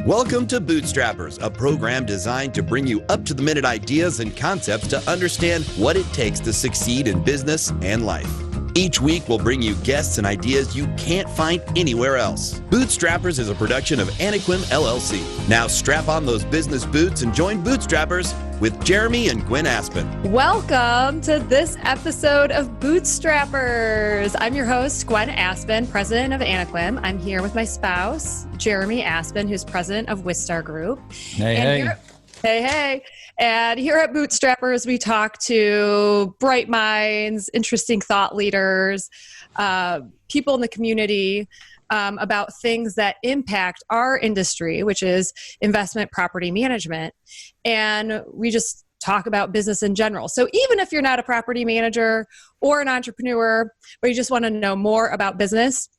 Welcome to Bootstrappers, a program designed to bring you up-to-the-minute ideas and concepts to understand what it takes to succeed in business and life. Each week, we'll bring you guests and ideas you can't find anywhere else. Bootstrappers is a production of Anequim, LLC. Now strap on those business boots and join Bootstrappers with Jeremy and Gwen Aspen. Welcome to this episode of Bootstrappers. I'm your host, Gwen Aspen, president of Anequim. I'm here with my spouse, Jeremy Aspen, who's president of Wistar Group. Hey. And here at Bootstrappers, we talk to bright minds, interesting thought leaders, people in the community about things that impact our industry, which is investment property management. And we just talk about business in general. So even if you're not a property manager or an entrepreneur, but you just want to know more about business,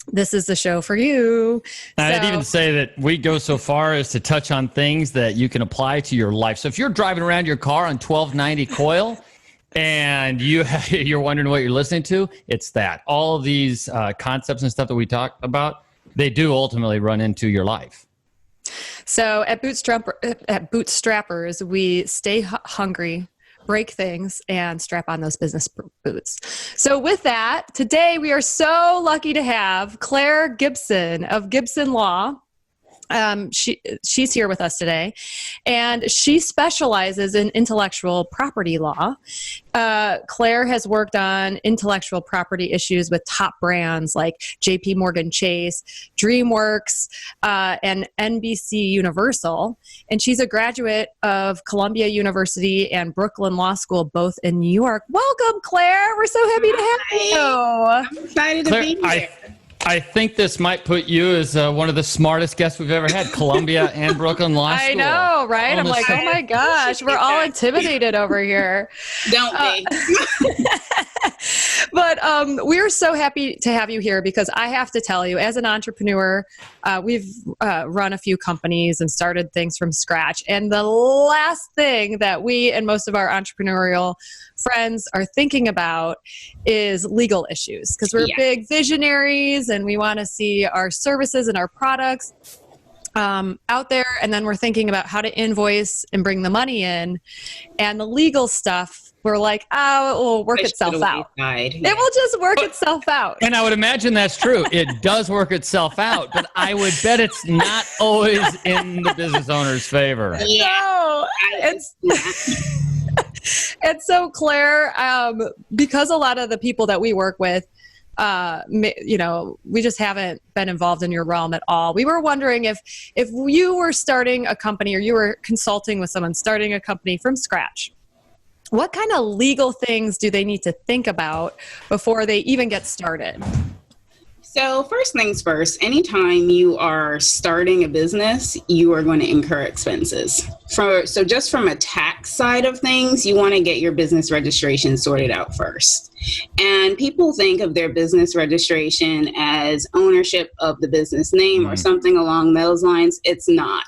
this is the show for you. I'd even say that we go so far as to touch on things that you can apply to your life. So if you're driving around your car on 1290 coil and you're wondering what you're listening to, it's that. All of these concepts and stuff that we talk about, they do ultimately run into your life. So at Bootstrappers, we stay hungry, break things, and strap on those business boots. So with that, today we are so lucky to have Claire Gibson of Gibson Law. She's here with us today, and she specializes in intellectual property law. Claire has worked on intellectual property issues with top brands like JP Morgan Chase, DreamWorks, and NBC Universal. And she's a graduate of Columbia University and Brooklyn Law School, both in New York. Welcome, Claire. We're so happy to have you. I'm excited to be here. I think this might put you as one of the smartest guests we've ever had, Columbia and Brooklyn Law School. I know, right? I'm like, oh my gosh, we're all intimidated over here. Don't be. But we're so happy to have you here because I have to tell you, as an entrepreneur, we've run a few companies and started things from scratch. And the last thing that we and most of our entrepreneurial friends are thinking about is legal issues because we're big visionaries and we want to see our services and our products out there. And then we're thinking about how to invoice and bring the money in. And the legal stuff, we're like, oh, it will work itself out. It will just work itself out. And I would imagine that's true. It does work itself out, but I would bet it's not always in the business owner's favor. Yeah. And so, Claire, because a lot of the people that we work with, we just haven't been involved in your realm at all. We were wondering if you were starting a company or you were consulting with someone starting a company from scratch, what kind of legal things do they need to think about before they even get started? So first things first, anytime you are starting a business, you are going to incur expenses. So just from a tax side of things, you want to get your business registration sorted out first. And people think of their business registration as ownership of the business name or something along those lines. It's not.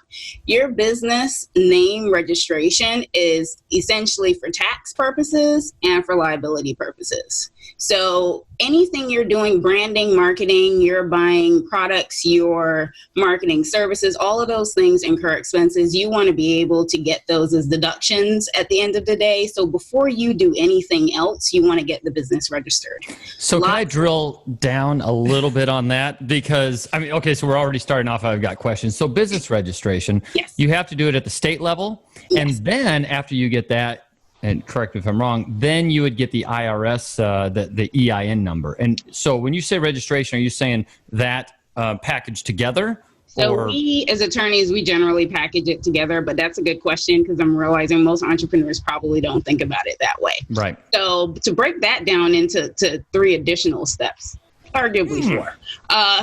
Your business name registration is essentially for tax purposes and for liability purposes. So anything you're doing, branding, marketing, you're buying products, you're marketing services, all of those things incur expenses. You want to be able to get those as deductions at the end of the day. So before you do anything else, you want to get the business registered. So can I drill down a little bit on that? Because, so we're already starting off. I've got questions. So business registration, you have to do it at the state level. Yes. And then after you get that, and correct me if I'm wrong, then you would get the IRS, the EIN number. And so when you say registration, are you saying that packaged together? So we, as attorneys, we generally package it together, but that's a good question because I'm realizing most entrepreneurs probably don't think about it that way. Right. So to break that down into three additional steps, arguably four,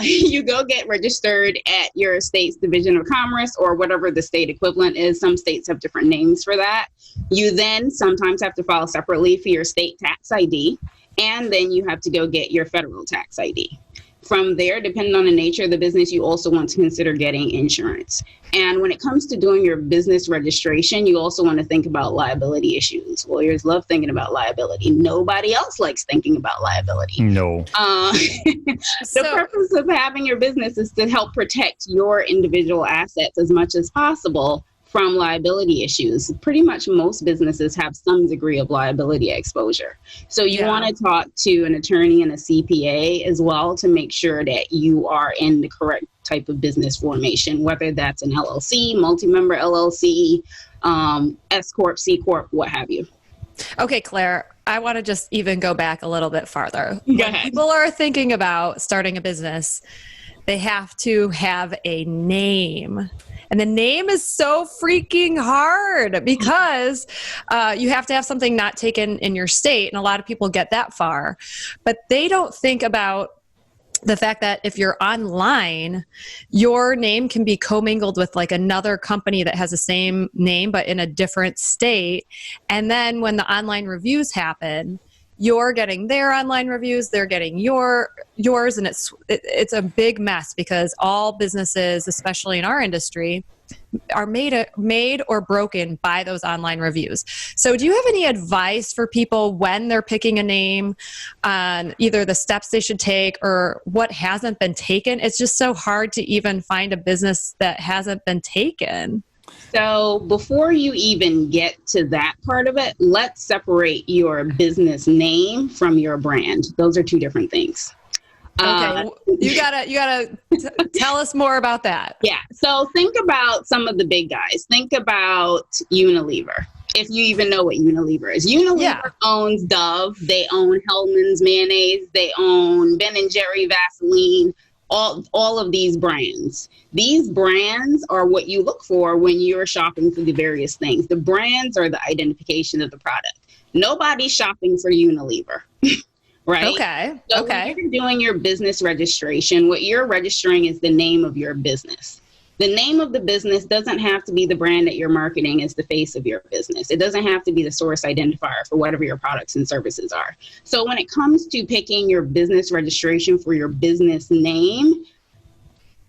you go get registered at your state's Division of Commerce or whatever the state equivalent is. Some states have different names for that. You then sometimes have to file separately for your state tax ID, and then you have to go get your federal tax ID. From there, depending on the nature of the business, you also want to consider getting insurance. And when it comes to doing your business registration, you also want to think about liability issues. Lawyers love thinking about liability. Nobody else likes thinking about liability. No. The purpose of having your business is to help protect your individual assets as much as possible from liability issues. Pretty much most businesses have some degree of liability exposure. So you want to talk to an attorney and a CPA as well to make sure that you are in the correct type of business formation, whether that's an LLC, multi-member LLC, S Corp, C Corp, what have you. Okay, Claire, I want to just even go back a little bit farther. Go When ahead. people are thinking about starting a business, they have to have a name. And the name is so freaking hard because you have to have something not taken in your state. And a lot of people get that far, but they don't think about the fact that if you're online, your name can be commingled with like another company that has the same name, but in a different state. And then when the online reviews happen, you're getting their online reviews, they're getting yours, and it's a big mess because all businesses, especially in our industry, are made or broken by those online reviews. So do you have any advice for people when they're picking a name on either the steps they should take or what hasn't been taken? It's just so hard to even find a business that hasn't been taken. So before you even get to that part of it, let's separate your business name from your brand. Those are two different things. Okay, you gotta tell us more about that. Yeah. So think about some of the big guys. Think about Unilever. If you even know what Unilever is. Unilever owns Dove. They own Hellmann's mayonnaise. They own Ben & Jerry Vaseline. All of these brands. These brands are what you look for when you're shopping for the various things. The brands are the identification of the product. Nobody's shopping for Unilever. Right? Okay. So when you're doing your business registration, what you're registering is the name of your business. The name of the business doesn't have to be the brand that you're marketing as the face of your business. It doesn't have to be the source identifier for whatever your products and services are. So when it comes to picking your business registration for your business name,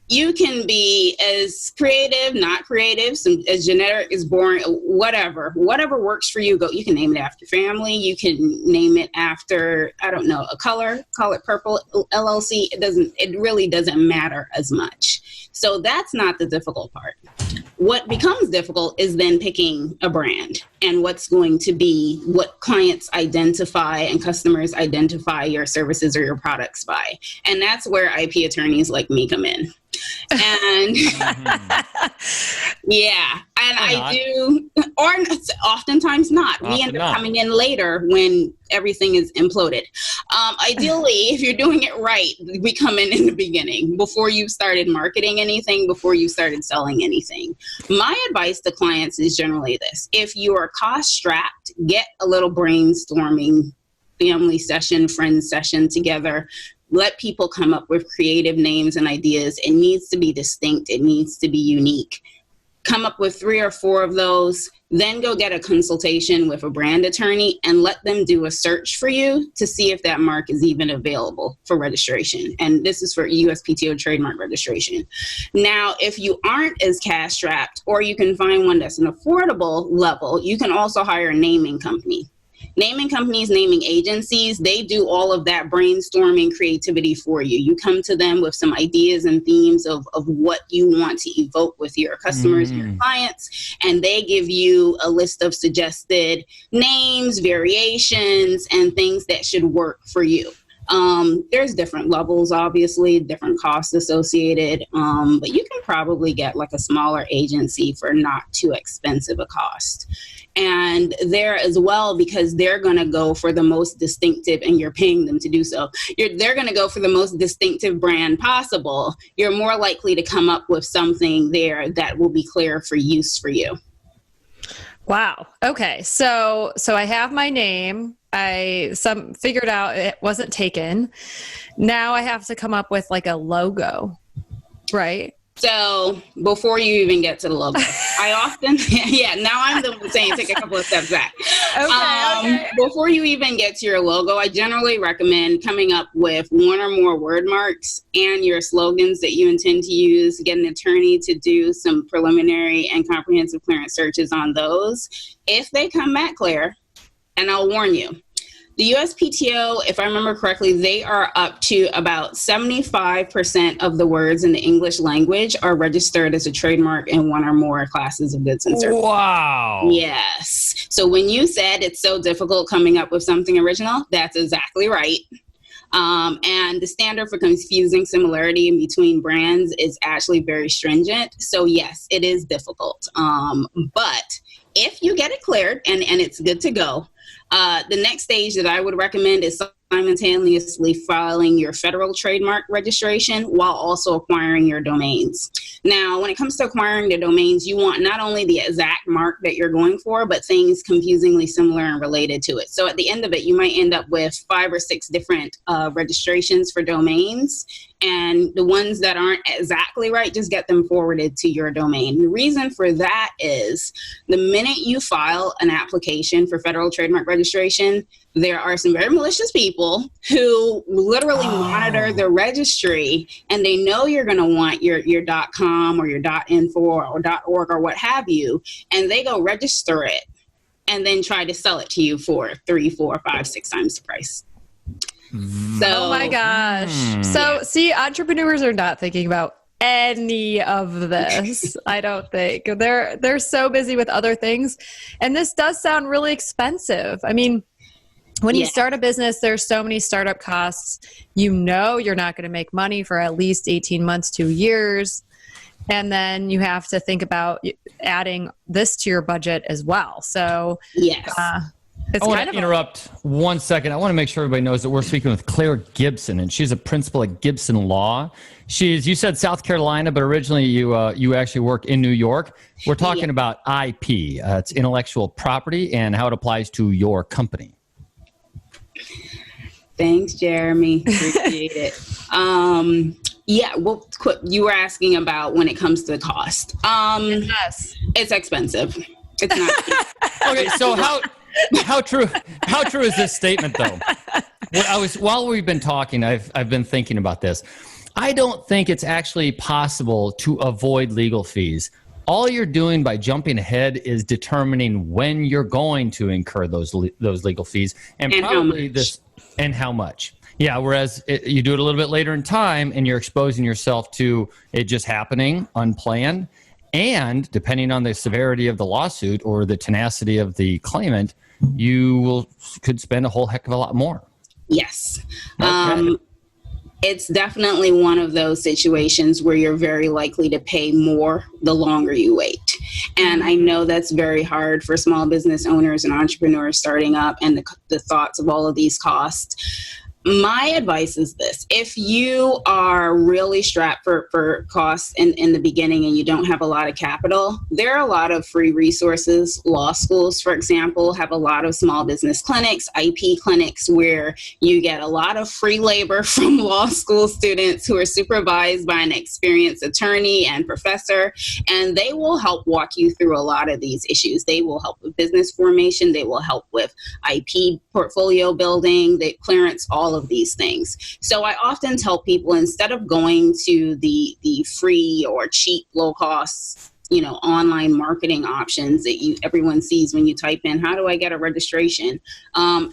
you can be as creative, not creative, as generic, as boring, whatever works for you. You can name it after family. You can name it after, I don't know, a color, call it purple LLC. It really doesn't matter as much. So that's not the difficult part. What becomes difficult is then picking a brand and what's going to be what clients identify and customers identify your services or your products by. And that's where IP attorneys like me come in. And I do, or oftentimes not. We end up coming in later when everything is imploded. Ideally, if you're doing it right, we come in the beginning before you started marketing anything, before you started selling anything. My advice to clients is generally this: if you are cost strapped, get a little brainstorming family session, friends session together. Let people come up with creative names and ideas. It needs to be distinct. It needs to be unique. Come up with 3 or 4 of those, then go get a consultation with a brand attorney and let them do a search for you to see if that mark is even available for registration. And this is for USPTO trademark registration. Now, if you aren't as cash strapped, or you can find one that's an affordable level, you can also hire a naming company. Naming companies, naming agencies, they do all of that brainstorming creativity for you. You come to them with some ideas and themes of what you want to evoke with your customers and your clients, and they give you a list of suggested names, variations, and things that should work for you. There's different levels, obviously, different costs associated, but you can probably get like a smaller agency for not too expensive a cost. And there as well, because they're going to go for the most distinctive, and you're paying them to do so. They're going to go for the most distinctive brand possible. You're more likely to come up with something there that will be clear for use for you. Wow. Okay. So I have my name. I figured out it wasn't taken. Now I have to come up with like a logo, right? So before you even get to the logo, I often, now I'm the one saying take a couple of steps back. Okay. Before you even get to your logo, I generally recommend coming up with one or more word marks and your slogans that you intend to use. Get an attorney to do some preliminary and comprehensive clearance searches on those. If they come back clear, and I'll warn you, the USPTO, if I remember correctly, they are up to about 75% of the words in the English language are registered as a trademark in one or more classes of goods and services. Wow. Yes. So when you said it's so difficult coming up with something original, that's exactly right. And the standard for confusing similarity in between brands is actually very stringent. So yes, it is difficult. But if you get it cleared and it's good to go, the next stage that I would recommend is simultaneously filing your federal trademark registration while also acquiring your domains. Now, when it comes to acquiring the domains, you want not only the exact mark that you're going for, but things confusingly similar and related to it. So at the end of it, you might end up with 5 or 6 different registrations for domains. And the ones that aren't exactly right, just get them forwarded to your domain. The reason for that is the minute you file an application for federal trademark registration, there are some very malicious people who literally monitor the registry, and they know you're going to want your .com or your .info or .org or what have you, and they go register it and then try to sell it to you for 3, 4, 5, 6 times the price. So, Oh my gosh. So see, entrepreneurs are not thinking about any of this. I don't think they're so busy with other things. And this does sound really expensive. I mean, when you start a business, there's so many startup costs. You know, you're not going to make money for at least 18 months, 2 years. And then you have to think about adding this to your budget as well. So yes. It's I want kind to of interrupt 1 second. I want to make sure everybody knows that we're speaking with Claire Gibson, and she's a principal at Gibson Law. You said South Carolina, but originally you actually work in New York. We're talking about IP. It's intellectual property and how it applies to your company. Thanks, Jeremy. Appreciate it. Well, you were asking about when it comes to the cost. yes. It's expensive. It's not. Okay, so how true is this statement though? While we've been talking, I've been thinking about this. I don't think it's actually possible to avoid legal fees. All you're doing by jumping ahead is determining when you're going to incur those legal fees and probably how much. Yeah, whereas you do it a little bit later in time and you're exposing yourself to it just happening unplanned. And depending on the severity of the lawsuit or the tenacity of the claimant, you could spend a whole heck of a lot more. Yes. Okay. It's definitely one of those situations where you're very likely to pay more the longer you wait. And I know that's very hard for small business owners and entrepreneurs starting up, and the thoughts of all of these costs. My advice is this: if you are really strapped for costs in the beginning and you don't have a lot of capital, there are a lot of free resources. Law schools, for example, have a lot of small business clinics, IP clinics, where you get a lot of free labor from law school students who are supervised by an experienced attorney and professor, and they will help walk you through a lot of these issues. They will help with business formation. They will help with IP portfolio building, the clearance, all of these things. So I often tell people, instead of going to the free or cheap, low cost, online marketing options that everyone sees when you type in, how do I get a registration?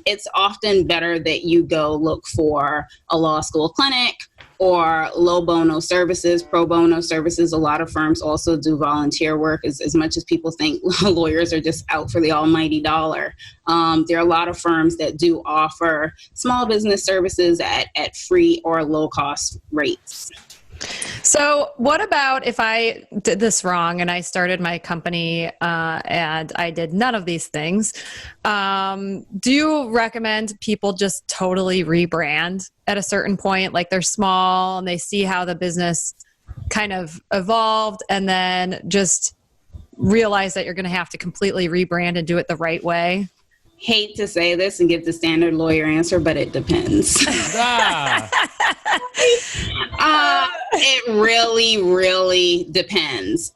It's often better that you go look for a law school clinic or low bono services, pro bono services. A lot of firms also do volunteer work. As much as people think lawyers are just out for the almighty dollar, there are a lot of firms that do offer small business services at free or low cost rates. So what about if I did this wrong and I started my company and I did none of these things? Do you recommend people just totally rebrand at a certain point? Like they're small and they see how the business kind of evolved and then just realize that you're going to have to completely rebrand and do it the right way? Hate to say this and give the standard lawyer answer, but it depends. It really, really depends.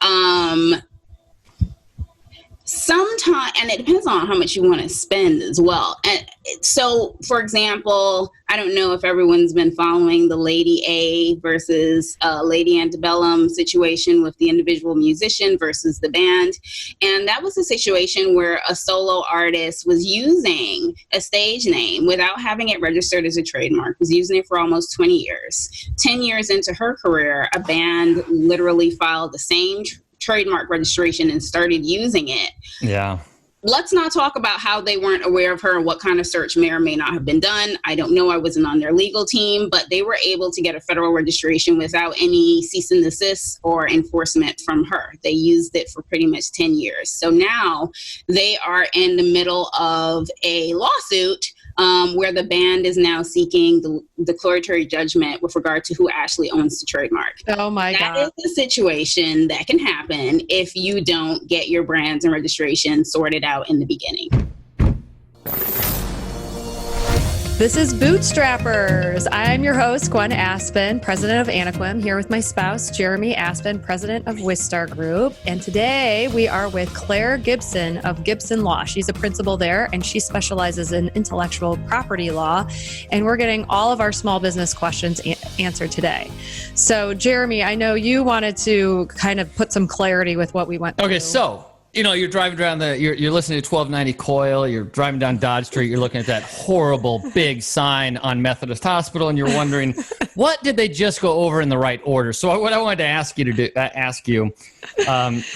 Sometimes, and it depends on how much you want to spend as well. And so, for example, I don't know if everyone's been following the Lady A versus Lady Antebellum situation with the individual musician versus the band. And that was a situation where a solo artist was using a stage name without having it registered as a trademark, was using it for almost 20 years. 10 years into her career, a band literally filed the same trademark registration and started using it. Yeah. Let's not talk about how they weren't aware of her and what kind of search may or may not have been done. I don't know. I wasn't on their legal team, but they were able to get a federal registration without any cease and desist or enforcement from her. They used it for pretty much 10 years. So now they are in the middle of a lawsuit where the band is now seeking the declaratory judgment with regard to who actually owns the trademark. Oh my God. That is a situation that can happen if you don't get your brands and registration sorted out in the beginning. This is Bootstrappers. I'm your host, Gwen Aspen, president of Anequim, here with my spouse, Jeremy Aspen, president of Wistar Group. And today we are with Claire Gibson of Gibson Law. She's a principal there, and she specializes in intellectual property law. And we're getting all of our small business questions answered today. So, Jeremy, I know you wanted to kind of put some clarity with what we went through. Okay, so you're driving around you're listening to 1290 Coil, you're driving down Dodge Street, you're looking at that horrible big sign on Methodist Hospital, and you're wondering, what did they just go over in the right order? So what I wanted to ask you,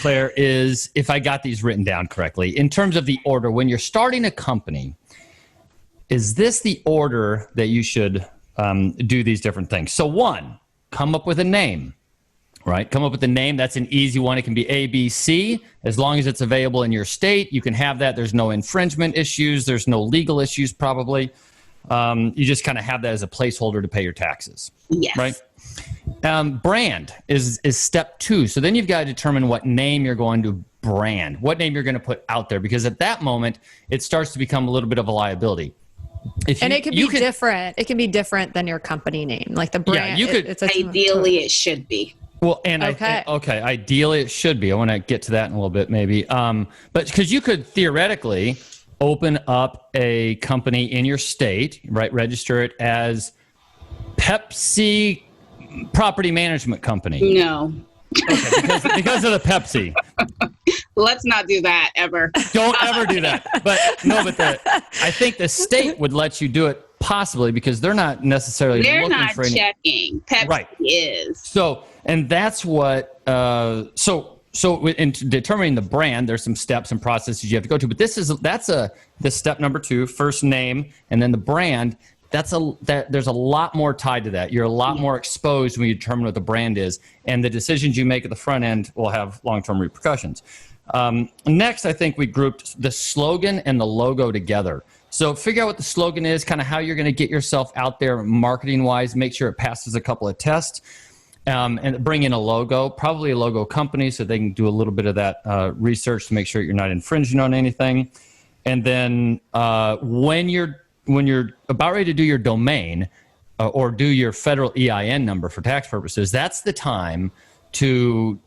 Claire, is if I got these written down correctly. In terms of the order, when you're starting a company, is this the order that you should do these different things? So one, come up with a name. Right? Come up with a name. That's an easy one. It can be ABC. As long as it's available in your state, you can have that. There's no infringement issues. There's no legal issues probably. You just kind of have that as a placeholder to pay your taxes. Yes. Right? Brand is step 2. So then you've got to determine what name you're going to brand, what name you're going to put out there, because at that moment, it starts to become a little bit of a liability. It can be different. It can be different than your company name. Like the brand. Yeah, ideally, it should be. Well, and ideally it should be. I want to get to that in a little bit maybe. But because you could theoretically open up a company in your state, right? Register it as Pepsi Property Management Company. No. Okay, because of the Pepsi. Let's not do that ever. Don't ever do that. I think the state would let you do it possibly because they're not necessarily looking for any. Checking. Pepsi is. So, and that's what, so in determining the brand, there's some steps and processes you have to go to, but this step number 2, first name, and then the brand. There's a lot more tied to that. You're a lot more exposed when you determine what the brand is, and the decisions you make at the front end will have long-term repercussions. Next, I think we grouped the slogan and the logo together. So figure out what the slogan is, kind of how you're going to get yourself out there marketing-wise, make sure it passes a couple of tests, and bring in a logo, probably a logo company, so they can do a little bit of that research to make sure you're not infringing on anything. And then when you're about ready to do your domain or do your federal EIN number for tax purposes, that's the time to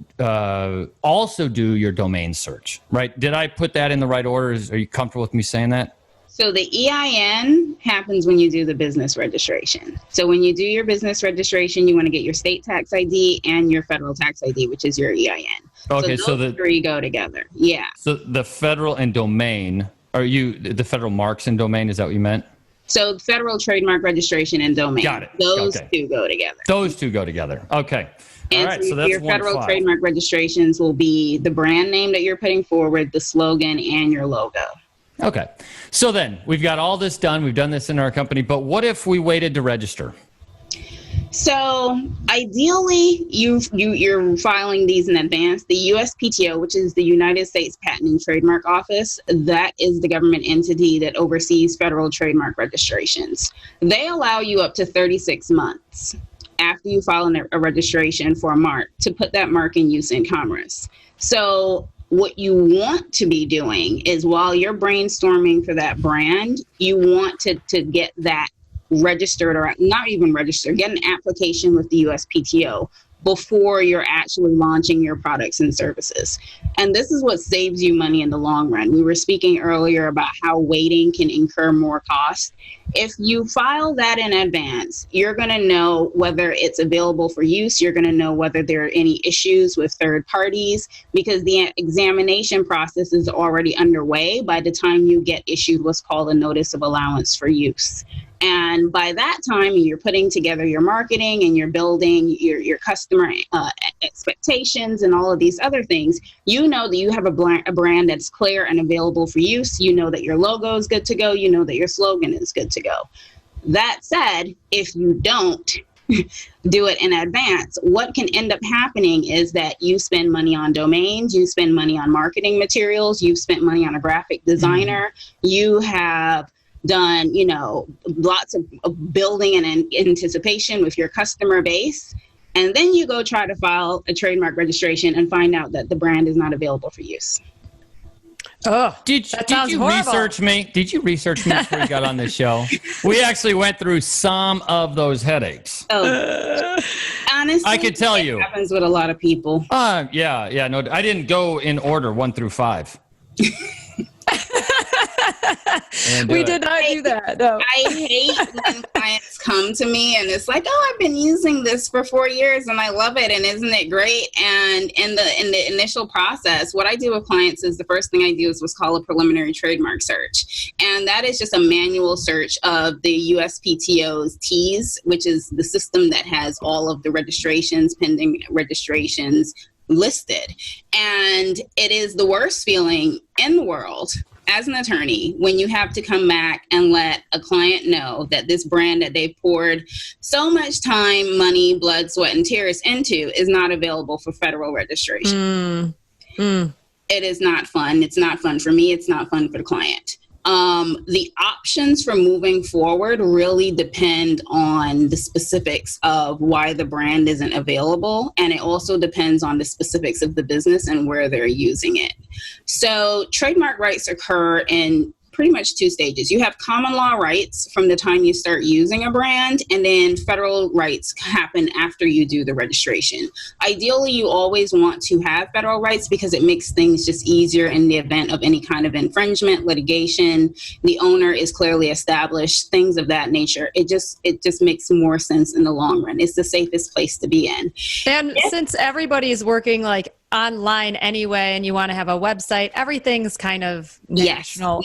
also do your domain search, right? Did I put that in the right order? Are you comfortable with me saying that? So the EIN happens when you do the business registration. So when you do your business registration, you want to get your state tax ID and your federal tax ID, which is your EIN. Okay, so the 3 go together. Yeah. So the federal and domain, the federal marks and domain, is that what you meant? So federal trademark registration and domain. Got it. Those 2 go together. Those 2 go together. Okay. And all right, so that's your federal trademark registrations will be the brand name that you're putting forward, the slogan, and your logo. Okay. So then we've got all this done. We've done this in our company, but what if we waited to register? So ideally, you're filing these in advance. The USPTO, which is the United States Patent and Trademark Office, that is the government entity that oversees federal trademark registrations. They allow you up to 36 months after you file a registration for a mark to put that mark in use in commerce. So what you want to be doing is while you're brainstorming for that brand, you want to get that registered, or not even registered, get an application with the USPTO before you're actually launching your products and services. And this is what saves you money in the long run. We were speaking earlier about how waiting can incur more cost. If you file that in advance, you're going to know whether it's available for use. You're going to know whether there are any issues with third parties, because the examination process is already underway by the time you get issued what's called a notice of allowance for use. And by that time, you're putting together your marketing and you're building your customer expectations and all of these other things. You know that you have a brand that's clear and available for use. You know that your logo is good to go. You know that your slogan is good to go. That said, if you don't do it in advance, what can end up happening is that you spend money on domains, you spend money on marketing materials, you've spent money on a graphic designer, you have done, lots of building and anticipation with your customer base. And then you go try to file a trademark registration and find out that the brand is not available for use. Oh, did you research me? Did you research me before you got on this show? We actually went through some of those headaches. Oh, honestly, I could tell you. It happens with a lot of people. Yeah. No, I didn't go in order 1 through 5. We did not do that. No. I hate when clients come to me and it's like, oh, I've been using this for 4 years and I love it, and isn't it great? And in the initial process, what I do with clients is the first thing I do is what's called a preliminary trademark search. And that is just a manual search of the USPTO's TEAS, which is the system that has all of the registrations, pending registrations listed. And it is the worst feeling in the world as an attorney when you have to come back and let a client know that this brand that they poured so much time, money, blood, sweat, and tears into is not available for federal registration. It is not fun. It's not fun for me. It's not fun for the client. The options for moving forward really depend on the specifics of why the brand isn't available. And it also depends on the specifics of the business and where they're using it. So trademark rights occur in pretty much 2 stages. You have common law rights from the time you start using a brand, and then federal rights happen after you do the registration. Ideally, you always want to have federal rights because it makes things just easier in the event of any kind of infringement, litigation. The owner is clearly established, things of that nature. It just makes more sense in the long run. It's the safest place to be in. And since everybody is working like online anyway, and you want to have a website, everything's kind of national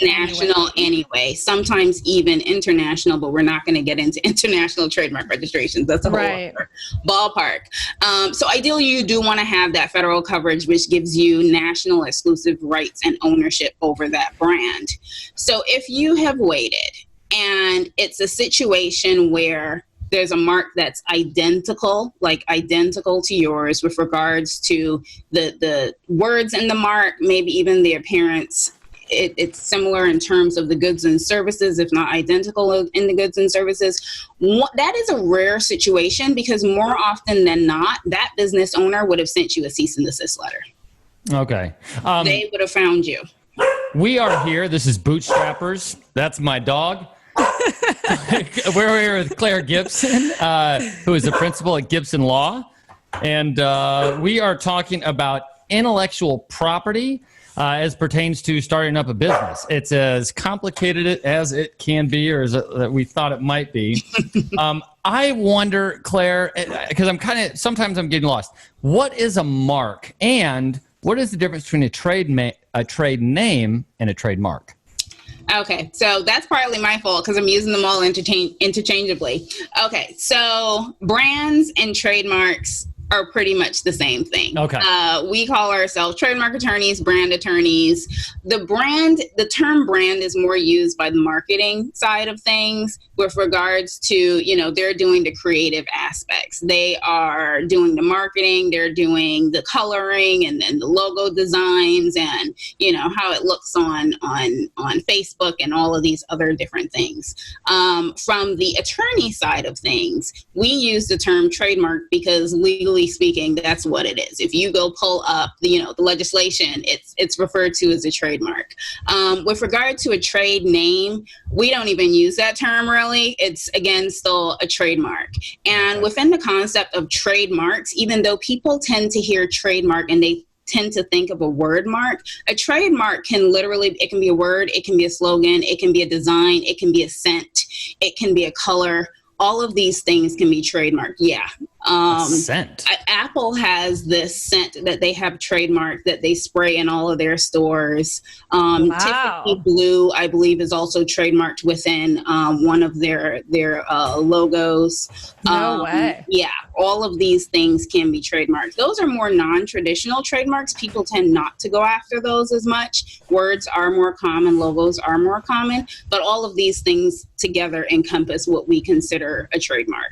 anyway. Sometimes even international, but we're not going to get into international trademark registrations. That's a whole other ballpark. So ideally, you do want to have that federal coverage, which gives you national exclusive rights and ownership over that brand. So if you have waited and it's a situation where there's a mark that's identical to yours with regards to the words in the mark, maybe even the appearance. It's similar in terms of the goods and services, if not identical in the goods and services. That is a rare situation because more often than not, that business owner would have sent you a cease and desist letter. Okay. They would have found you. We are here. This is Bootstrappers. That's my dog. We're here with Claire Gibson, who is a principal at Gibson Law. And we are talking about intellectual property as pertains to starting up a business. It's as complicated as it can be, or as we thought it might be. I wonder, Claire, because sometimes I'm getting lost. What is a mark, and what is the difference between a trade name and a trademark? Okay, so that's partly my fault because I'm using them all interchangeably. Okay, so brands and trademarks are pretty much the same thing. Okay. We call ourselves trademark attorneys, brand attorneys. The term brand is more used by the marketing side of things with regards to, they're doing the creative aspects. They are doing the marketing, they're doing the coloring and then the logo designs and, how it looks on Facebook and all of these other different things. From the attorney side of things, we use the term trademark because legally legally speaking, that's what it is. If you go pull up the legislation, it's referred to as a trademark. With regard to a trade name, we don't even use that term really. It's, again, still a trademark. And within the concept of trademarks, even though people tend to hear trademark and they tend to think of a word mark, a trademark can literally, it can be a word, it can be a slogan, it can be a design, it can be a scent, it can be a color. All of these things can be trademarked. Yeah. Scent. Apple has this scent that they have trademarked that they spray in all of their stores. Wow. Tiffany Blue, I believe, is also trademarked within one of their logos. No way. Yeah, all of these things can be trademarked. Those are more non-traditional trademarks. People tend not to go after those as much. Words are more common, logos are more common, but all of these things together encompass what we consider a trademark.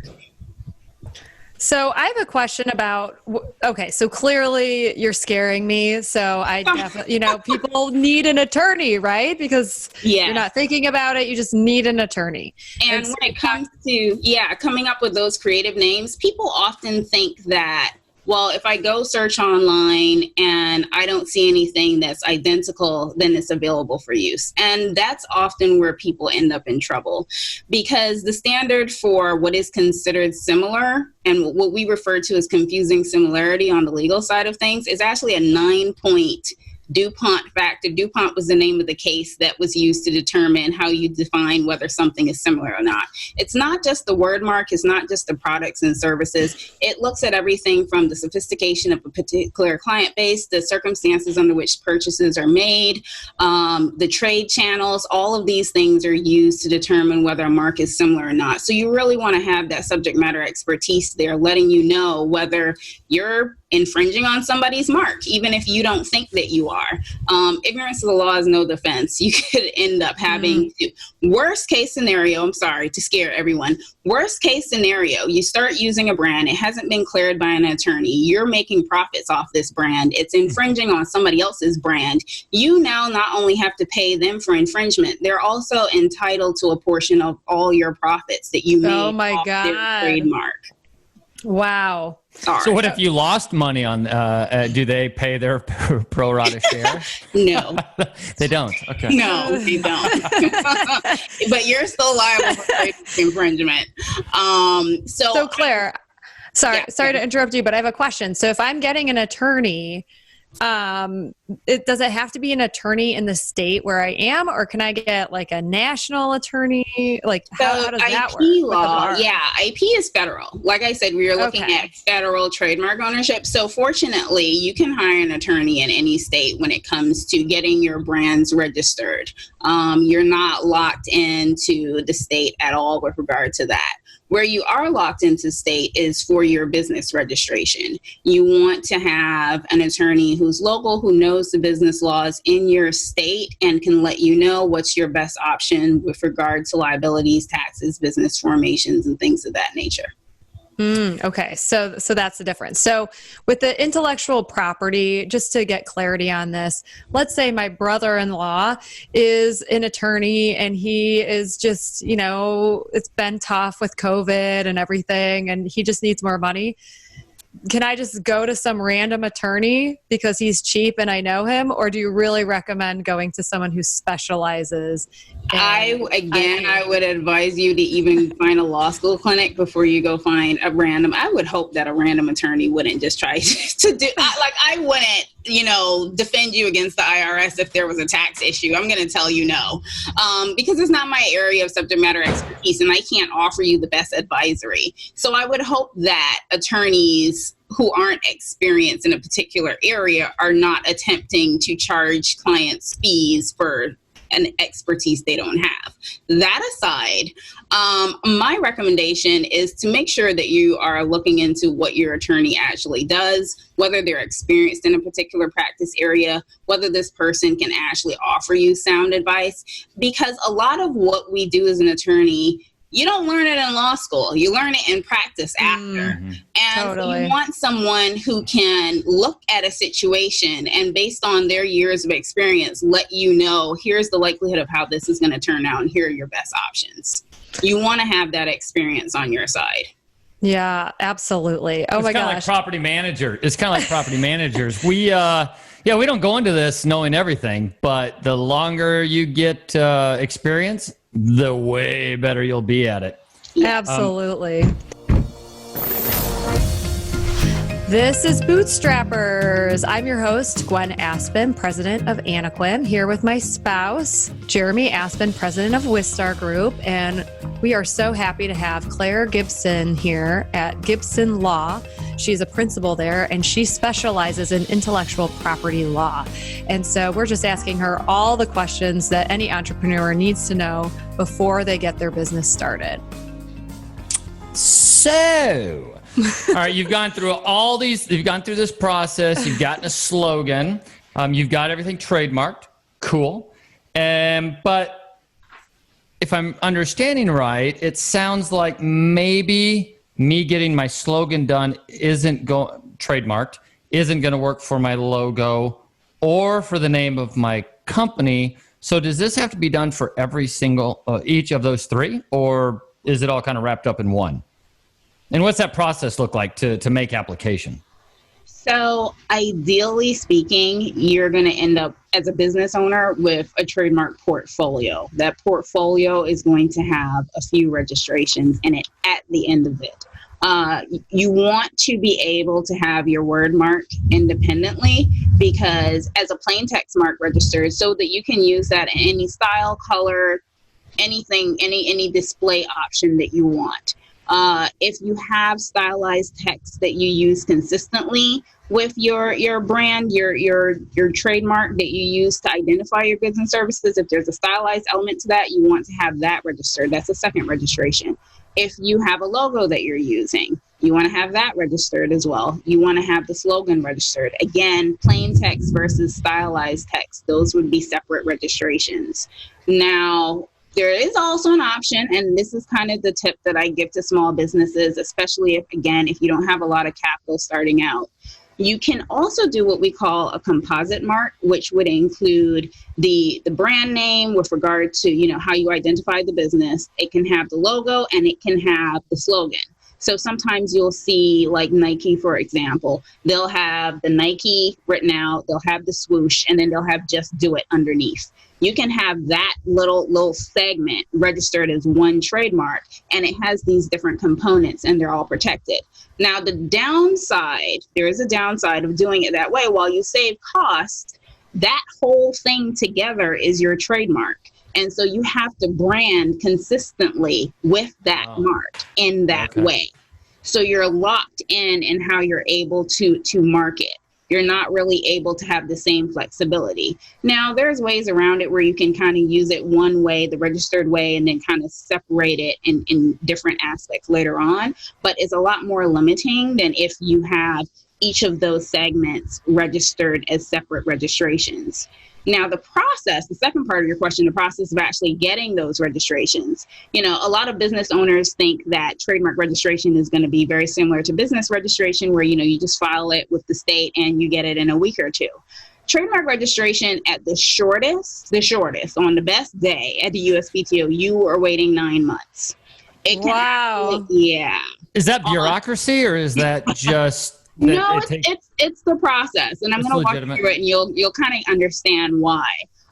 So I have a question about, okay, so clearly you're scaring me. So I definitely, people need an attorney, right? Because you're not thinking about it. You just need an attorney. And when it comes to, coming up with those creative names, people often think that, well, if I go search online and I don't see anything that's identical, then it's available for use. And that's often where people end up in trouble, because the standard for what is considered similar and what we refer to as confusing similarity on the legal side of things is actually a 9-point DuPont factor. DuPont was the name of the case that was used to determine how you define whether something is similar or not. It's not just the word mark. It's not just the products and services. It looks at everything from the sophistication of a particular client base, the circumstances under which purchases are made, the trade channels. All of these things are used to determine whether a mark is similar or not. So you really want to have that subject matter expertise there, letting you know whether you're infringing on somebody's mark, even if you don't think that you are. Ignorance of the law is no defense. You could end up having to, worst case scenario, I'm sorry to scare everyone, worst case scenario, you start using a brand, it hasn't been cleared by an attorney, you're making profits off this brand, it's infringing on somebody else's brand. You now not only have to pay them for infringement, they're also entitled to a portion of all your profits that you made off their trademark. Wow. Sorry. So what if you lost money on, do they pay their pro rata share? No. They don't. Okay. No, they don't. But you're still liable for infringement. So Claire, sorry to interrupt you, but I have a question. So if I'm getting an attorney, does it have to be an attorney in the state where I am, or can I get like a national attorney? Like how does that work? IP law, IP is federal. Like I said, we are looking at federal trademark ownership. So fortunately, you can hire an attorney in any state when it comes to getting your brands registered. You're not locked into the state at all with regard to that. Where you are locked into state is for your business registration. You want to have an attorney who's local, who knows the business laws in your state and can let you know what's your best option with regard to liabilities, taxes, business formations, and things of that nature. Okay, so that's the difference. So with the intellectual property, just to get clarity on this, let's say my brother-in-law is an attorney and he is just, it's been tough with COVID and everything, and he just needs more money. Can I just go to some random attorney because he's cheap and I know him, or do you really recommend going to someone who specializes? I would advise you to even find a law school clinic before you go find a random. I would hope that a random attorney wouldn't just try to do, I wouldn't, defend you against the IRS if there was a tax issue. I'm going to tell you no, because it's not my area of subject matter expertise and I can't offer you the best advisory. So I would hope that attorneys who aren't experienced in a particular area are not attempting to charge clients fees for an expertise they don't have. That aside, my recommendation is to make sure that you are looking into what your attorney actually does, whether they're experienced in a particular practice area, whether this person can actually offer you sound advice, because a lot of what we do as an attorney, you don't learn it in law school. You learn it in practice after. And you want someone who can look at a situation and based on their years of experience, let you know, here's the likelihood of how this is going to turn out and here are your best options. You want to have that experience on your side. Yeah, absolutely. Oh It's my kind of like gosh. property manager. It's kind of like property managers. We don't go into this knowing everything, but the longer you get experience, the way better you'll be at it. Absolutely. This is Bootstrappers. I'm your host, Gwen Aspen, president of Anequim, here with my spouse, Jeremy Aspen, president of Wistar Group. And we are so happy to have Claire Gibson here at Gibson Law. She's a principal there, and she specializes in intellectual property law. And so we're just asking her all the questions that any entrepreneur needs to know before they get their business started. So, all right, you've gone through this process, you've gotten a slogan, you've got everything trademarked, cool. But if I'm understanding right, it sounds like maybe me getting my slogan done trademarked, isn't going to work for my logo or for the name of my company. So does this have to be done for every single, each of those three, or is it all kind of wrapped up in one? And what's that process look like to make application? So ideally speaking, you're going to end up as a business owner with a trademark portfolio. That portfolio is going to have a few registrations in it at the end of it. You want to be able to have your word mark independently, because as a plain text mark registered, so that you can use that in any style, color, anything, any display option that you want. If you have stylized text that you use consistently with your brand, your trademark that you use to identify your goods and services, if there's a stylized element to that, you want to have that registered. That's a second registration. If you have a logo that you're using, you want to have that registered as well. You want to have the slogan registered. Again, plain text versus stylized text. Those would be separate registrations. Now, there is also an option, and this is kind of the tip that I give to small businesses, especially if you don't have a lot of capital starting out. You can also do what we call a composite mark, which would include the brand name with regard to, how you identify the business. It can have the logo and it can have the slogan. So sometimes you'll see, like Nike, for example, they'll have the Nike written out, they'll have the swoosh, and then they'll have just do it underneath. You can have that little segment registered as one trademark, and it has these different components and they're all protected. Now, there is a downside of doing it that way. While you save cost, that whole thing together is your trademark. And so you have to brand consistently with that mark in that way. So you're locked in how you're able to market. You're not really able to have the same flexibility. Now, there's ways around it where you can kind of use it one way, the registered way, and then kind of separate it in different aspects later on. But it's a lot more limiting than if you have each of those segments registered as separate registrations. Now, the second part of your question, the process of actually getting those registrations. A lot of business owners think that trademark registration is going to be very similar to business registration, where, you just file it with the state and you get it in a week or two. Trademark registration at the shortest, on the best day at the USPTO, you are waiting 9 months. Wow. Yeah. Is that bureaucracy or is that just... No, it's the process, and I'm going to walk you through it, and you'll kind of understand why.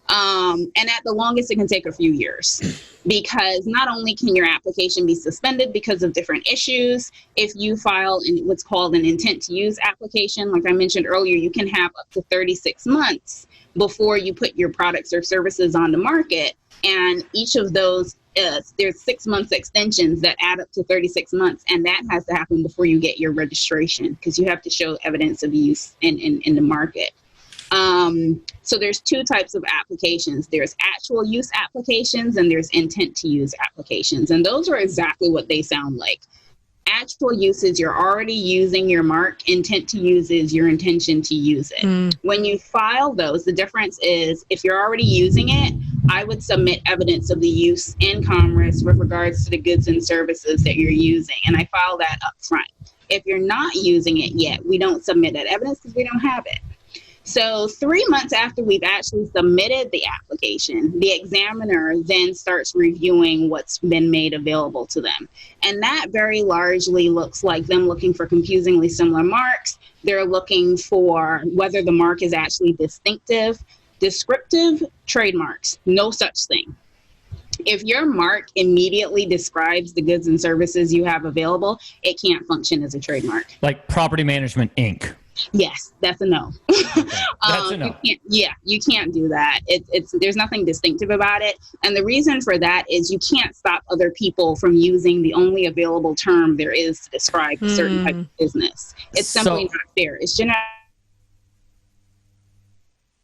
And at the longest, it can take a few years, because not only can your application be suspended because of different issues, if you file in what's called an intent to use application, like I mentioned earlier, you can have up to 36 months before you put your products or services on the market, and each of those there's 6 months extensions that add up to 36 months. And that has to happen before you get your registration, because you have to show evidence of use in the market. So there's two types of applications. There's actual use applications and there's intent to use applications. And those are exactly what they sound like. Actual use is you're already using your mark. Intent to use is your intention to use it. When you file those, the difference is if you're already using it, I would submit evidence of the use in commerce with regards to the goods and services that you're using. And I file that up front. If you're not using it yet, we don't submit that evidence because we don't have it. So 3 months after we've actually submitted the application, the examiner then starts reviewing what's been made available to them. And that very largely looks like them looking for confusingly similar marks. They're looking for whether the mark is actually distinctive, descriptive, trademarks, no such thing. If your mark immediately describes the goods and services you have available, it can't function as a trademark. Like Property Management, Inc. Yes, that's a no. Okay. That's a no. You can't do that. There's nothing distinctive about it. And the reason for that is you can't stop other people from using the only available term there is to describe a certain type of business. It's simply not fair. It's generic.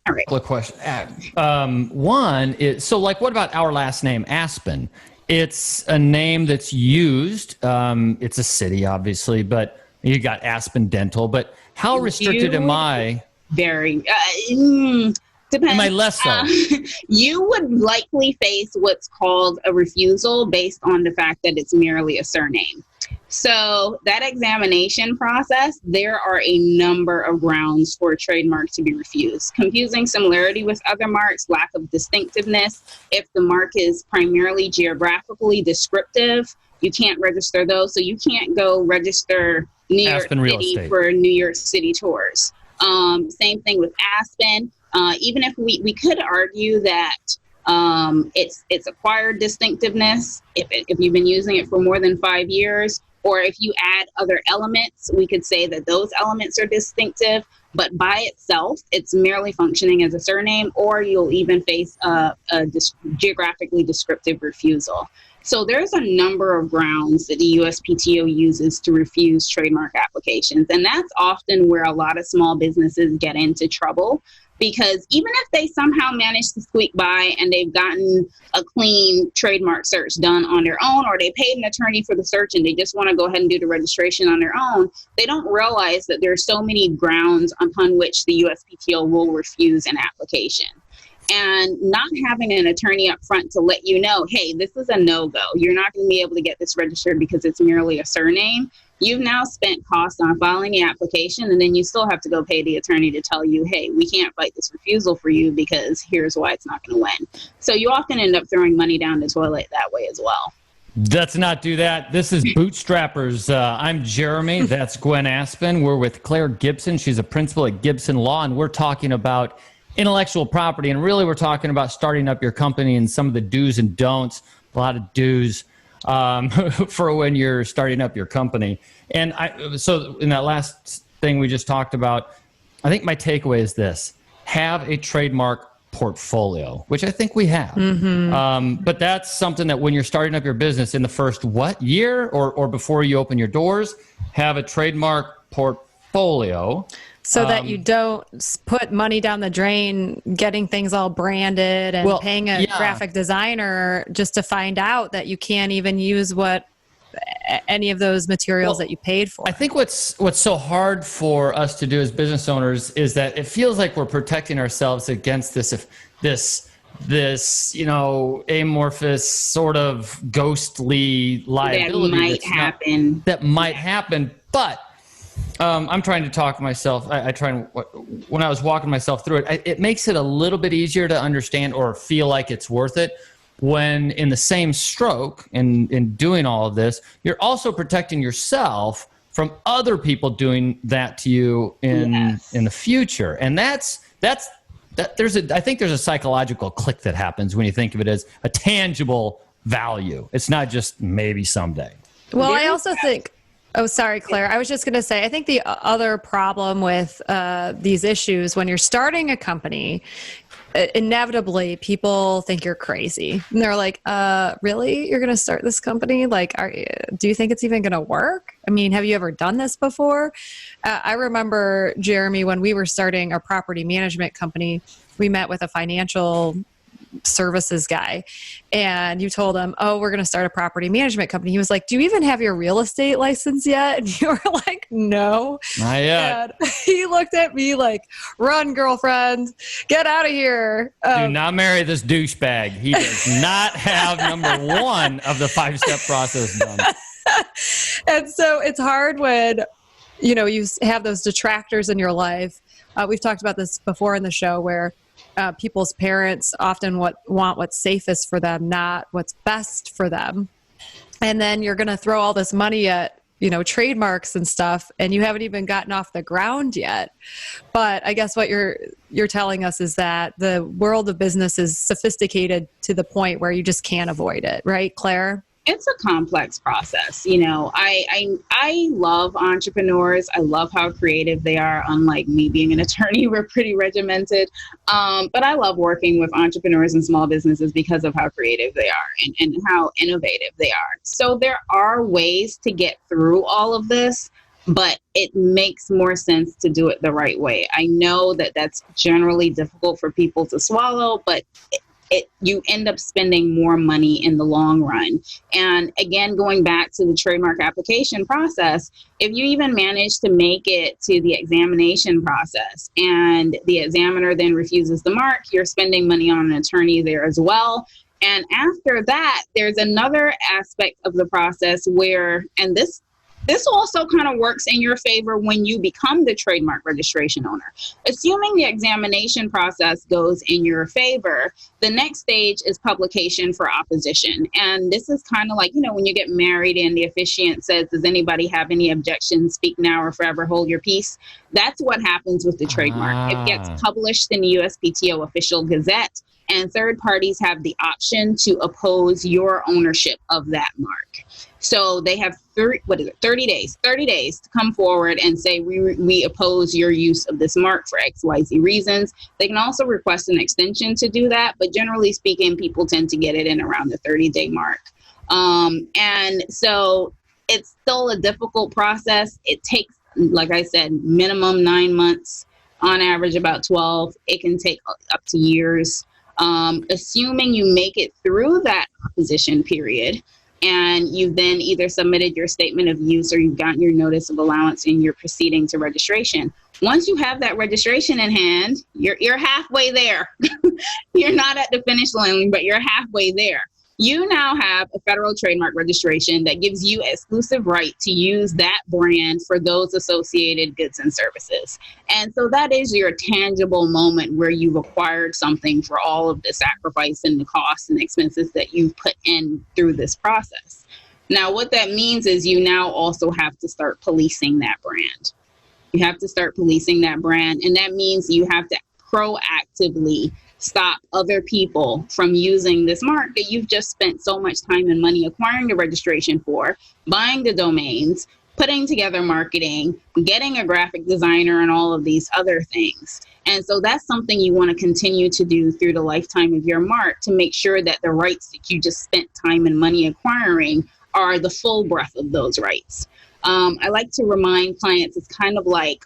All right. Couple of questions. One is, so like, what about our last name, Aspen? It's a name that's used. It's a city, obviously, but you got Aspen Dental. But how restricted am I? Very. Depends. Am I less so? You would likely face what's called a refusal based on the fact that it's merely a surname. So that examination process, there are a number of grounds for a trademark to be refused. Confusing similarity with other marks, lack of distinctiveness. If the mark is primarily geographically descriptive, you can't register those. So you can't go register New York City for New York City tours. Same thing with Aspen. Even if we could argue that it's acquired distinctiveness, if you've been using it for more than 5 years, or if you add other elements, we could say that those elements are distinctive, but by itself, it's merely functioning as a surname, or you'll even face a geographically descriptive refusal. So there's a number of grounds that the USPTO uses to refuse trademark applications. And that's often where a lot of small businesses get into trouble, because even if they somehow manage to squeak by and they've gotten a clean trademark search done on their own, or they paid an attorney for the search and they just want to go ahead and do the registration on their own, they don't realize that there are so many grounds upon which the USPTO will refuse an application. And not having an attorney up front to let you know, hey, this is a no-go. You're not going to be able to get this registered because it's merely a surname. You've now spent costs on filing the application, and then you still have to go pay the attorney to tell you, hey, we can't fight this refusal for you because here's why it's not going to win. So you often end up throwing money down the toilet that way as well. Let's not do that. This is Bootstrappers. I'm Jeremy. That's Gwen Aspen. We're with Claire Gibson. She's a principal at Gibson Law, and we're talking about intellectual property. And really, we're talking about starting up your company and some of the do's and don'ts, a lot of do's for when you're starting up your company. And so in that last thing we just talked about, I think my takeaway is this: have a trademark portfolio, which I think we have. But that's something that when you're starting up your business in the first year or before you open your doors, have a trademark portfolio. So that you don't put money down the drain getting things all branded and paying a graphic designer just to find out that you can't even use any of those materials that you paid for. I think what's so hard for us to do as business owners is that it feels like we're protecting ourselves against this amorphous sort of ghostly liability that might happen. But I'm trying to talk myself. When I was walking myself through it, it makes it a little bit easier to understand or feel like it's worth it when in the same stroke in doing all of this, you're also protecting yourself from other people doing that to you in the future. And I think there's a psychological click that happens when you think of it as a tangible value. It's not just maybe someday. Well, I also think, oh, sorry, Claire. I was just going to say, I think the other problem with these issues when you're starting a company, inevitably people think you're crazy. And they're like, really? You're going to start this company? Like, do you think it's even going to work? I mean, have you ever done this before? I remember, Jeremy, when we were starting our property management company, we met with a financial services guy and you told him, oh, we're going to start a property management company. He was like, do you even have your real estate license yet? And you were like, no. Not yet. And he looked at me like, run, girlfriend, get out of here. Do not marry this douchebag. He does not have number one of the 5-step process done. And so it's hard when you have those detractors in your life. We've talked about this before in the show where people's parents often want what's safest for them, not what's best for them. And then you're going to throw all this money at, trademarks and stuff, and you haven't even gotten off the ground yet. But I guess what you're telling us is that the world of business is sophisticated to the point where you just can't avoid it, right, Claire? It's a complex process. I love entrepreneurs. I love how creative they are. Unlike me being an attorney, we're pretty regimented. But I love working with entrepreneurs and small businesses because of how creative they are and how innovative they are. So there are ways to get through all of this, but it makes more sense to do it the right way. I know that that's generally difficult for people to swallow, but you end up spending more money in the long run. And again, going back to the trademark application process, if you even manage to make it to the examination process and the examiner then refuses the mark, you're spending money on an attorney there as well. And after that, there's another aspect of the process where, and this also kind of works in your favor when you become the trademark registration owner. Assuming the examination process goes in your favor, the next stage is publication for opposition. And this is kind of like, when you get married and the officiant says, does anybody have any objections? Speak now or forever hold your peace. That's what happens with the trademark. It gets published in the USPTO official gazette, and third parties have the option to oppose your ownership of that mark. So they have 30 days to come forward and say, we oppose your use of this mark for XYZ reasons. They can also request an extension to do that, but generally speaking, people tend to get it in around the 30-day mark. And so it's still a difficult process. It takes, like I said, minimum 9 months, on average about 12. It can take up to years. Assuming you make it through that opposition period, and you've then either submitted your statement of use or you've gotten your notice of allowance and you're proceeding to registration. Once you have that registration in hand, you're halfway there. You're not at the finish line, but you're halfway there. You now have a federal trademark registration that gives you exclusive right to use that brand for those associated goods and services. And so that is your tangible moment where you've acquired something for all of the sacrifice and the costs and expenses that you've put in through this process. Now, what that means is you now also have to start policing that brand. You have to start policing that brand, and that means you have to proactively stop other people from using this mark that you've just spent so much time and money acquiring the registration for, buying the domains, putting together marketing, getting a graphic designer, and all of these other things. And so that's something you want to continue to do through the lifetime of your mark to make sure that the rights that you just spent time and money acquiring are the full breadth of those rights. I like to remind clients, it's kind of like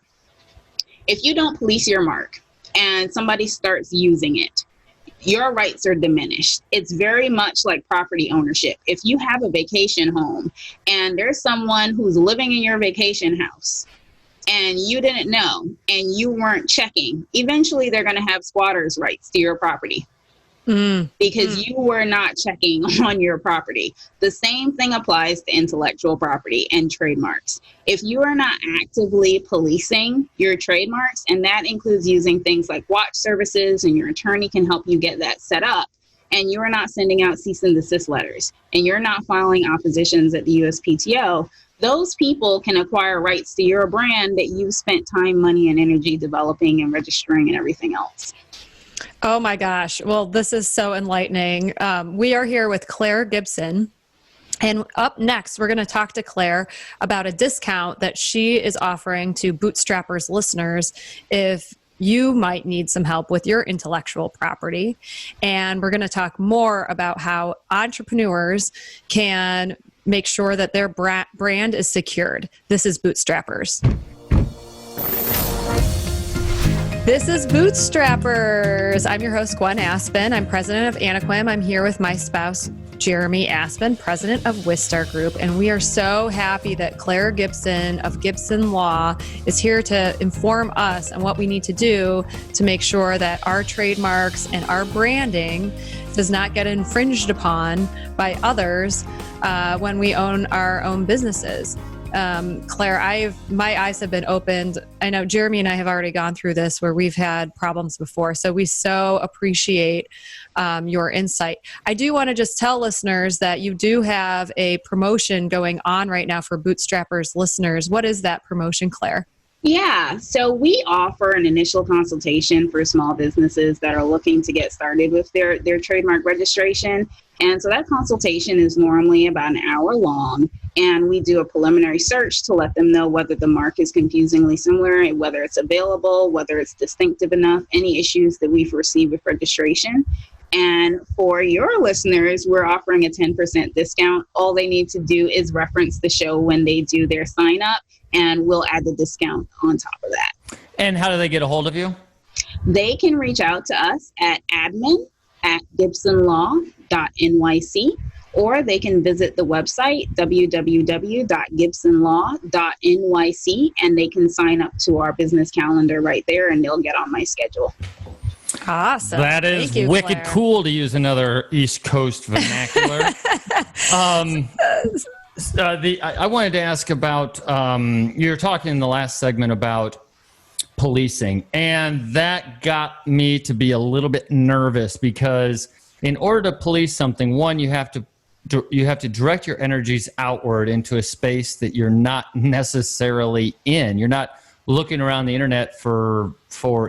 if you don't police your mark, and somebody starts using it, your rights are diminished. It's very much like property ownership. If you have a vacation home and there's someone who's living in your vacation house and you didn't know and you weren't checking, eventually they're going to have squatters' rights to your property. Because you were not checking on your property. The same thing applies to intellectual property and trademarks. If you are not actively policing your trademarks, and that includes using things like watch services, and your attorney can help you get that set up, and you are not sending out cease and desist letters, and you're not filing oppositions at the USPTO, those people can acquire rights to your brand that you've spent time, money, and energy developing and registering and everything else. Oh my gosh. Well, this is so enlightening. We are here with Claire Gibson. And up next, we're going to talk to Claire about a discount that she is offering to Bootstrappers listeners if you might need some help with your intellectual property. And we're going to talk more about how entrepreneurs can make sure that their brand is secured. This is Bootstrappers. This is Bootstrappers. I'm your host, Gwen Aspen. I'm president of Anequim. I'm here with my spouse, Jeremy Aspen, president of Wistar Group. And we are so happy that Claire Gibson of Gibson Law is here to inform us on what we need to do to make sure that our trademarks and our branding does not get infringed upon by others when we own our own businesses. Claire, my eyes have been opened. I know Jeremy and I have already gone through this where we've had problems before. So we so appreciate your insight. I do want to just tell listeners that you do have a promotion going on right now for Bootstrappers listeners. What is that promotion, Claire? Yeah, so we offer an initial consultation for small businesses that are looking to get started with their trademark registration. And so that consultation is normally about an hour long, and we do a preliminary search to let them know whether the mark is confusingly similar, and whether it's available, whether it's distinctive enough, any issues that we foresee with registration. And for your listeners, we're offering a 10% discount. All they need to do is reference the show when they do their sign up, and we'll add the discount on top of that. And how do they get a hold of you? They can reach out to us at admin@gibsonlaw.nyc, or they can visit the website www.gibsonlaw.nyc, and they can sign up to our business calendar right there, and they'll get on my schedule. Awesome. That is Thank you, wicked Claire. cool, to use another East Coast vernacular. I wanted to ask about, you were talking in the last segment about policing, and that got me to be a little bit nervous, because in order to police something, one, you have to direct your energies outward into a space that you're not necessarily in. You're not looking around the internet for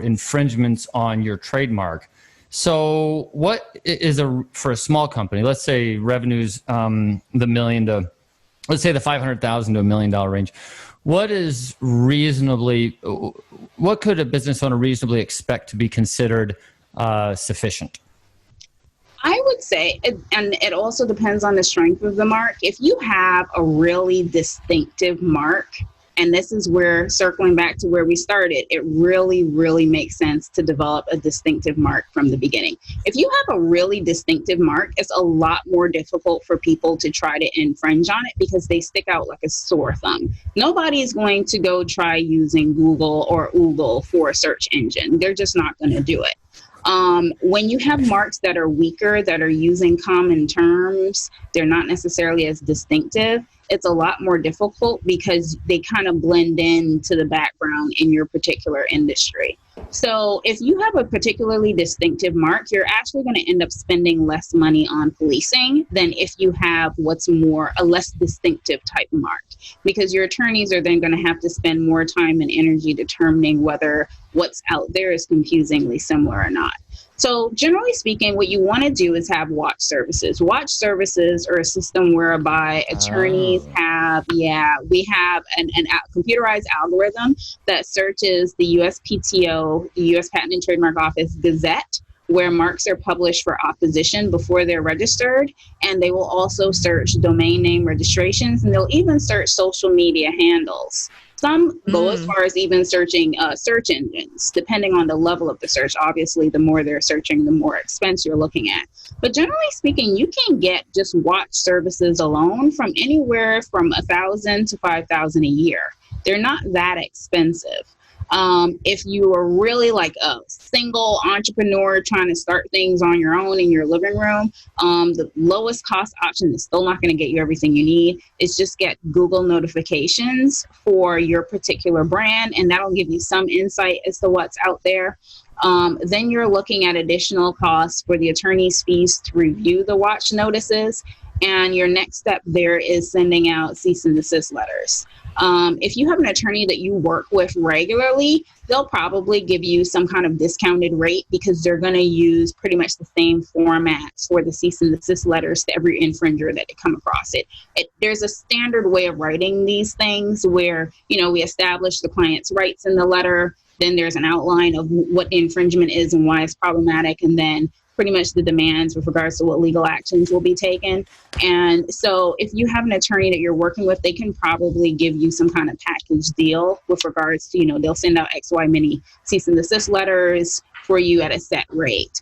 infringements on your trademark. So what is for a small company, let's say revenues the $500,000 to $1 million range, what could a business owner reasonably expect to be considered sufficient? I would say, and it also depends on the strength of the mark. If you have a really distinctive mark, and this is where, circling back to where we started, it really, really makes sense to develop a distinctive mark from the beginning. If you have a really distinctive mark, it's a lot more difficult for people to try to infringe on it, because they stick out like a sore thumb. Nobody is going to go try using Google or Oogle for a search engine. They're just not going to do it. When you have marks that are weaker, that are using common terms, they're not necessarily as distinctive, it's a lot more difficult, because they kind of blend into the background in your particular industry. So if you have a particularly distinctive mark, you're actually going to end up spending less money on policing than if you have a less distinctive type mark, because your attorneys are then going to have to spend more time and energy determining whether what's out there is confusingly similar or not. So generally speaking, what you want to do is have watch services. Watch services are a system whereby attorneys we have a computerized algorithm that searches the USPTO, the U.S. Patent and Trademark Office Gazette, where marks are published for opposition before they're registered. And they will also search domain name registrations, and they'll even search social media handles. Some go as far as even searching search engines, depending on the level of the search. Obviously, the more they're searching, the more expense you're looking at. But generally speaking, you can get just watch services alone from anywhere from $1,000 to $5,000 a year. They're not that expensive. If you are really like a single entrepreneur trying to start things on your own in your living room, the lowest cost option is still not going to get you everything you need. It's just get Google notifications for your particular brand, and that'll give you some insight as to what's out there. Then you're looking at additional costs for the attorney's fees to review the watch notices. And your next step there is sending out cease and desist letters. If you have an attorney that you work with regularly, they'll probably give you some kind of discounted rate, because they're going to use pretty much the same formats for the cease and desist letters to every infringer that they come across. There's a standard way of writing these things where, we establish the client's rights in the letter. Then there's an outline of what the infringement is and why it's problematic, and then pretty much the demands with regards to what legal actions will be taken. And so if you have an attorney that you're working with, they can probably give you some kind of package deal with regards to, they'll send out X, Y, many cease and desist letters for you at a set rate.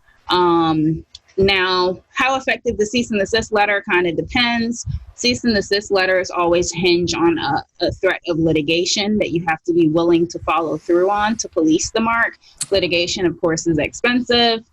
Now, how effective the cease and desist letter kind of depends. Cease and desist letters always hinge on a threat of litigation that you have to be willing to follow through on to police the mark. Litigation, of course, is expensive.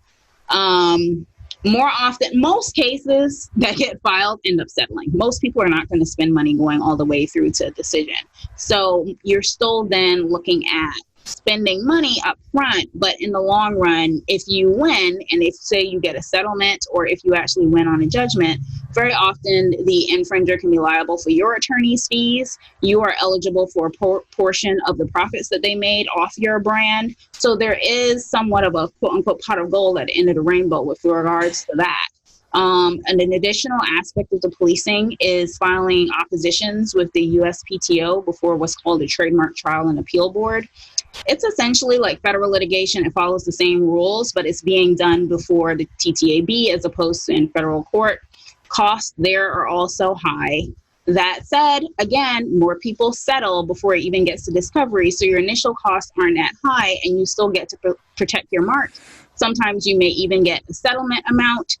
more often, most cases that get filed end up settling. Most people are not going to spend money going all the way through to a decision. So you're still then looking at spending money up front, but in the long run, if you win, and if say you get a settlement, or if you actually win on a judgment, very often the infringer can be liable for your attorney's fees. You are eligible for a portion of the profits that they made off your brand. So there is somewhat of a quote unquote pot of gold at the end of the rainbow with regards to that. And an additional aspect of the policing is filing oppositions with the USPTO before what's called the Trademark Trial and Appeal Board. It's essentially like federal litigation. It follows the same rules, but it's being done before the TTAB as opposed to in federal court. Costs there are also high. That said, again, more people settle before it even gets to discovery, so your initial costs aren't that high and you still get to protect your mark. Sometimes you may even get a settlement amount.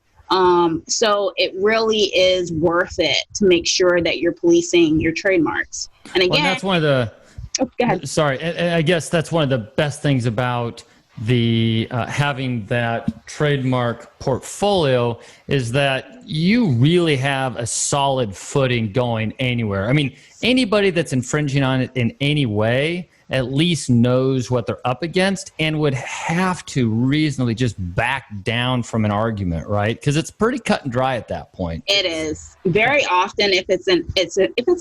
So it really is worth it to make sure that you're policing your trademarks. And again, well, that's one of the, go ahead. Sorry, and I guess that's one of the best things about the having that trademark portfolio is that you really have a solid footing going anywhere. I mean, anybody that's infringing on it in any way at least knows what they're up against and would have to reasonably just back down from an argument, right? Because it's pretty cut and dry at that point. It is. Very often, if it's an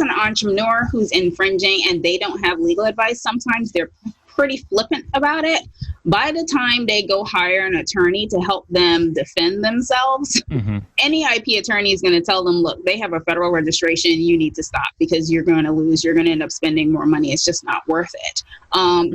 entrepreneur who's infringing and they don't have legal advice, sometimes they're pretty flippant about it. By the time they go hire an attorney to help them defend themselves, any IP attorney is going to tell them, look, they have a federal registration. You need to stop because you're going to lose. You're going to end up spending more money. It's just not worth it.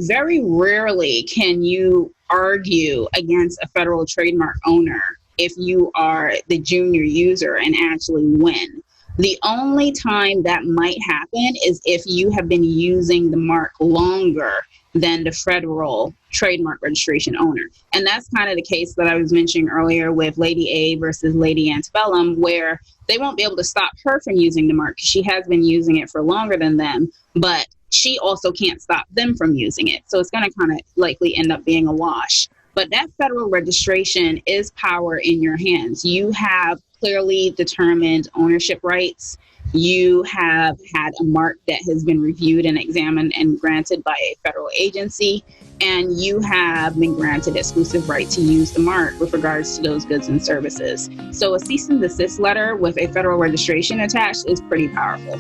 Very rarely can you argue against a federal trademark owner if you are the junior user and actually win. The only time that might happen is if you have been using the mark longer than the federal trademark registration owner. And that's kind of the case that I was mentioning earlier with Lady A versus Lady Antebellum, where they won't be able to stop her from using the mark because she has been using it for longer than them, but she also can't stop them from using it. So it's going to kind of likely end up being a wash. But that federal registration is power in your hands. You have clearly determined ownership rights. You have had a mark that has been reviewed and examined and granted by a federal agency, and you have been granted exclusive right to use the mark with regards to those goods and services. So a cease and desist letter with a federal registration attached is pretty powerful.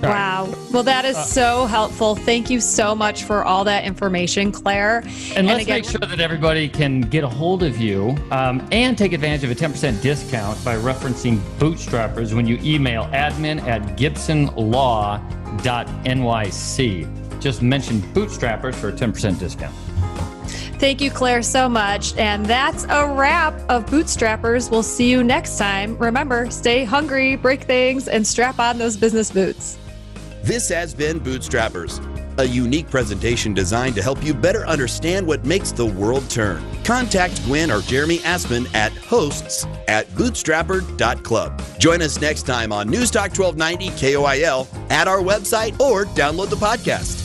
Wow. Well, that is so helpful. Thank you so much for all that information, Claire. And let's make sure that everybody can get a hold of you and take advantage of a 10% discount by referencing Bootstrappers when you email admin@gibsonlaw.nyc. Just mention Bootstrappers for a 10% discount. Thank you, Claire, so much. And that's a wrap of Bootstrappers. We'll see you next time. Remember, stay hungry, break things, and strap on those business boots. This has been Bootstrappers, a unique presentation designed to help you better understand what makes the world turn. Contact Gwen or Jeremy Aspen at hosts@bootstrapper.club. Join us next time on News Talk 1290 KOIL, at our website, or download the podcast.